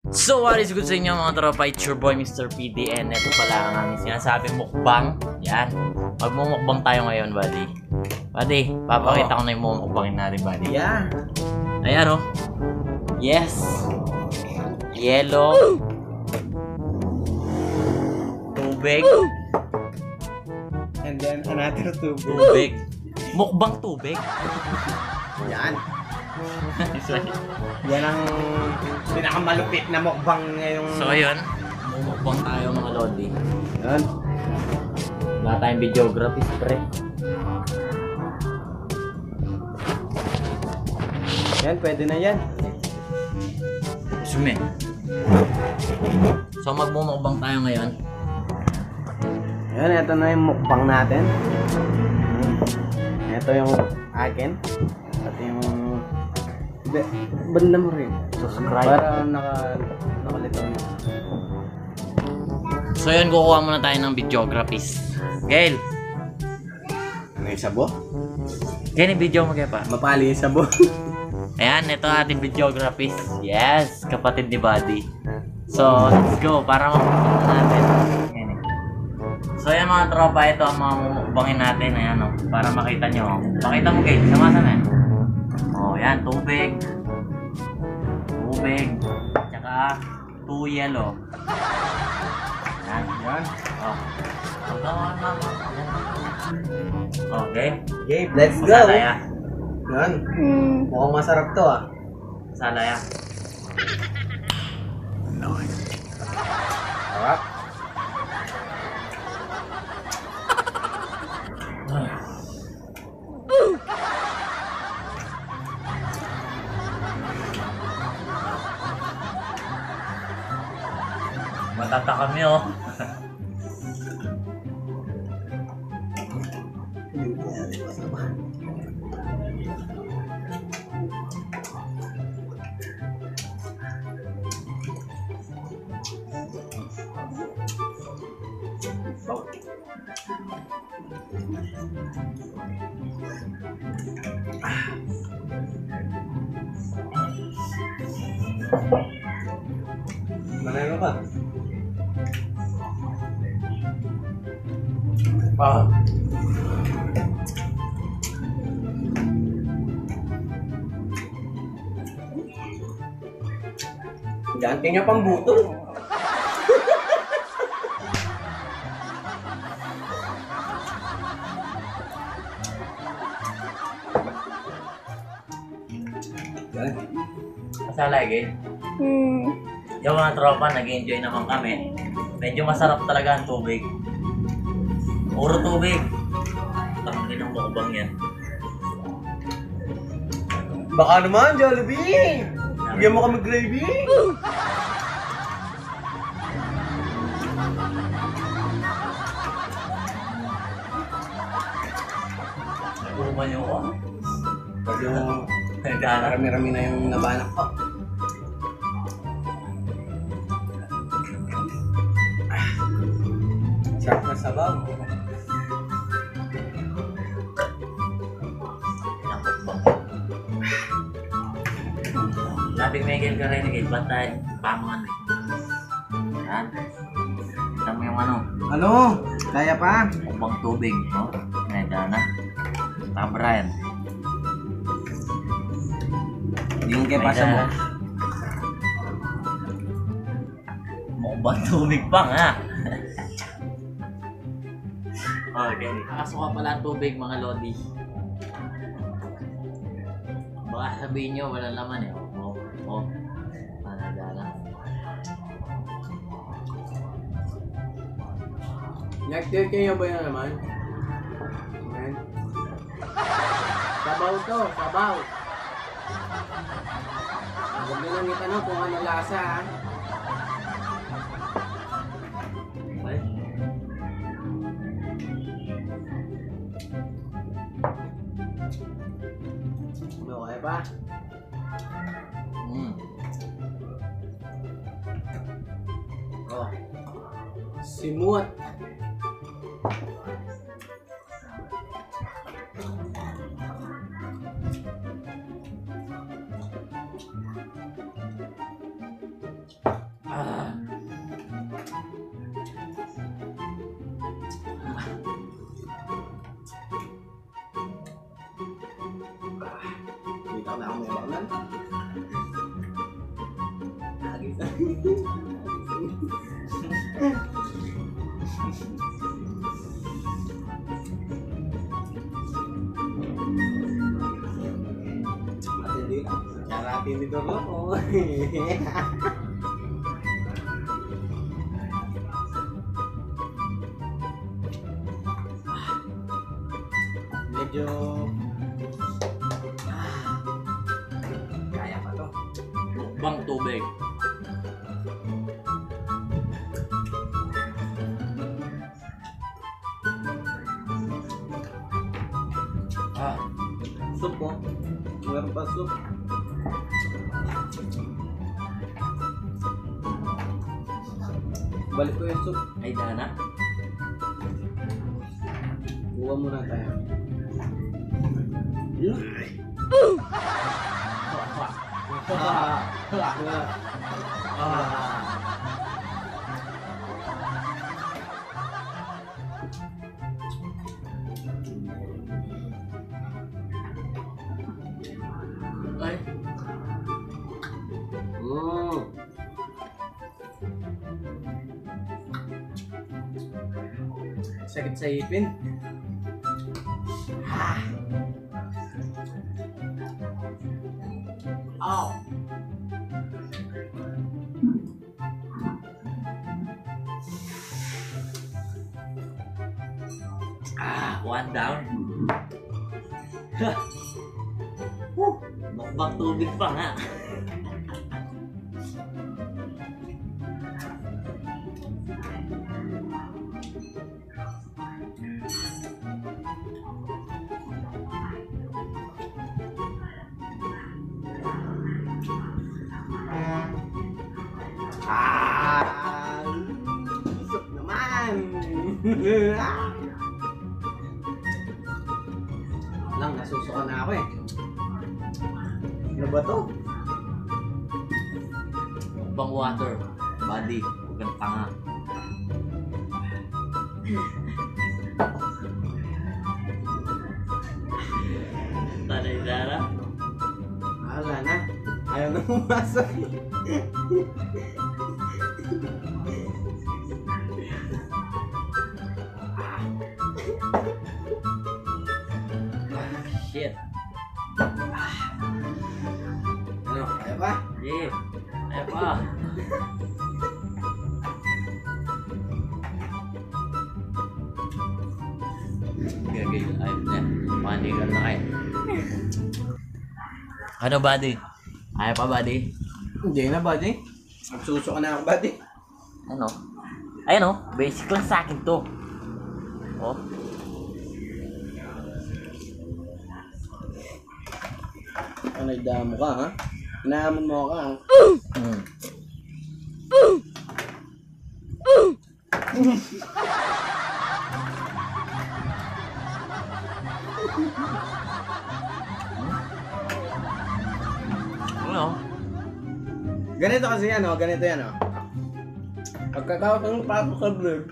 So what is good sa inyo mga tropa? It's your boy Mr. PD and ito pala ang aming sinasabing mukbang. Yan. Magmumukbang tayo ngayon, buddy. Buddy, papakita ko na yung mumukbangin natin, buddy. Yeah. Ayan oh. Yes. Yellow. Tubig. And then another tubig. Tubig. Mukbang tubig. Yan. Yan ang pinakamalupit na mukbang ngayong... So ayun, mumukbang tayo mga lodi. Yan. Wala tayong videography, pre. Yan, pwede na yan. Sume. So magmumukbang tayo ngayon. Yan, ito na yung mukbang natin. Ito yung akin. At yung... Banda mo rin. Subscribe. Para nakalitaw na. So yun, kukuha muna tayo ng videographies. Gail! Ano yung sabo? Gail, yung video mo kaya pa. Mapali yung sabo. Ayan, ito ating videographies. Yes, kapatid ni Buddy. So, let's go. Para makikita natin. Ayan, eh. So yan mga tropa, ito ang mga mumukbangin natin. Ayan o, para makita nyo. Pakita mo Gail, samasan na. Oh, yan, tubig. Tubig. Tsaka, 2 yellow. Yan. Yan. Oh. Okay. Okay, let's go. Masalaya. Yan. Mukhang masarap to ah. Masalaya. Sarap. Matata kami oh. Manalo ka. Ah. Ganti niya pang butol. Yan. Masala Gail. Yung mga tropa, nag-enjoy naman kami. Medyo masarap talaga ang tubig. Puro tubig. Tangin ang mukbang yan. Baka naman, Jollibee! Bigyan mo kami gravy! Nakuman yung ko. Pag yung Nagdana. marami-rami na yung nabanak ko. Sarap na sabaw. Labing Miguel ka rin, Gail. Ba't tayo pamangan eh? Yan. Kita mo yung ano, Ano? Kaya pa? mukbang tubig. No? Nagdana. Tabrayan. Hindi yung kaya pa sabaw. Mukbang tubig pa nga. Okay. Nakasuka pala ang tubig mga lodi. Baka sabihin nyo wala laman eh. Oh. Panagala. Nag-tilt kayo ba yun naman? Amen. Sabaw to, sabaw. Huwag na lang itanong kung ano lasa ha. Ay. Ano kaya ba? Oh. Simut. naman. Agis na. Matindi. Charati ni Dorlo. Medyo kaya pa to. Mukbang tubig. Soup mo. Meron pa soup. Balik ko yung soup. Ay, dana. Buwa muna tayo. Ay. Sakit sa ipin. Ow. One down. Mukbang tubig pa nga. Soup naman. Lang, nasusuka na ako eh. Ano ba to? Mukbang water. Buddy, huwag kang tanga. Tanay Dara. Wala na. Ayaw na pumasok. Shit. Ano? Kaya pa? Yeah. Ay pa. Gagay. Ay, manigal na kayo. Ano, buddy? Ayaw pa, buddy? Hindi na, buddy. Nagsusuka na ako, buddy. Ano? Ayun, oh. Basic lang sa akin to. Oh. Ano, idamo ka, ha? Inaamon mo ka, ha? Hmm. Ano? Ganito kasi yan, oh. Ganito yan, oh. Pagkatapos ng pasok sa vlog,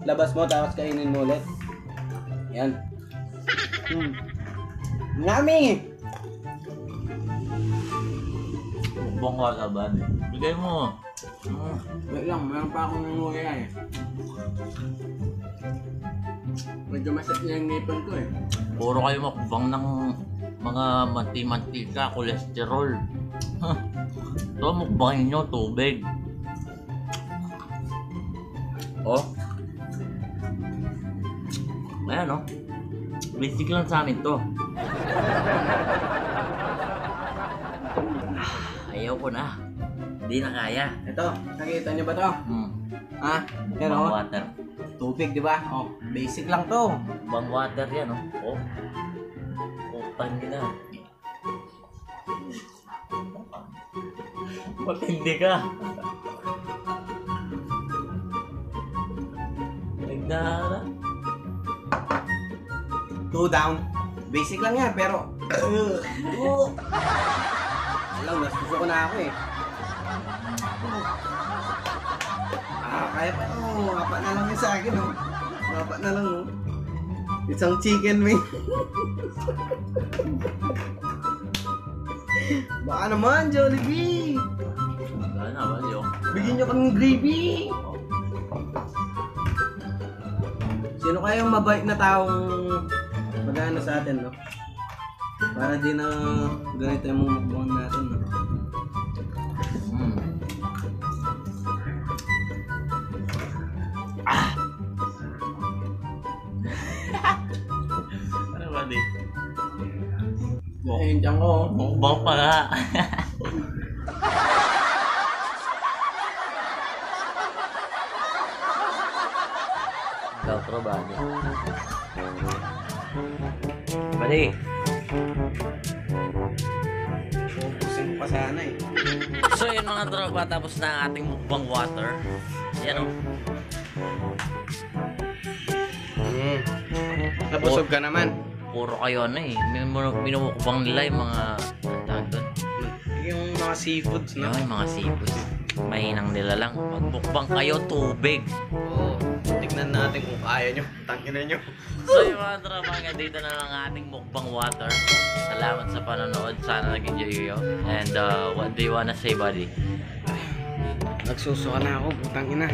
labas mo, tapos kainin mo ulit. Yan. Yummy! Mukbang wala, buddy. Bigay mo. Wait lang, mayroon pa akong nanguya eh. Medyo masakit niya yung ngipin ko eh. Puro kayo mukbang ng mga manti-mantika, kolesterol. Huh. Ito, mukbangin nyo, tubig. Oh. Ayan, oh. Basic lang sa amin to. Ayaw ko na. Hindi na kaya. Ito, nakita niyo ba to? Ha? Yan Bang oh. water. Tubig, di ba? Oh, basic lang to. Bang water yan, oh. Oh. Utang nila. Matindi ka. Nagdara. 2 down. Basic lang yan, pero... Alam, nasusuko na ako eh. Kaya pa oh, apat na lang yung sa akin oh. Apat na lang oh. Isang chicken wing. Baka naman, Jollibee! Wala na, wala yun. Bigyan nyo kami ng gravy! Sino kaya yung mabait na taong mag-ano sa atin, no? Para di na ganito yung mumukbang natin, no? Ano ba di? Ayun dyan ko. Mukbang pa nga. Outro ba? Bali. Pupusin pa sana eh. So yun mga tropa, tapos na ang ating mukbang water. Yan o. Nabusog ka naman. Puro kayo ano eh. Minumukbang nila yung mga tawag doon. Yung mga seafoods, no? Yung mga seafoods. Mahinang nila lang. Magmukbang kayo, tubig. Oo. Tignan natin kung kaya nyo. Tangina nyo. So yung mga tropa, hanggang dito na lang ang ating mukbang water. Salamat sa panonood. Sana nag-enjoy kayo. And what do you wanna say, buddy? Nagsusuka na ako, putang ina.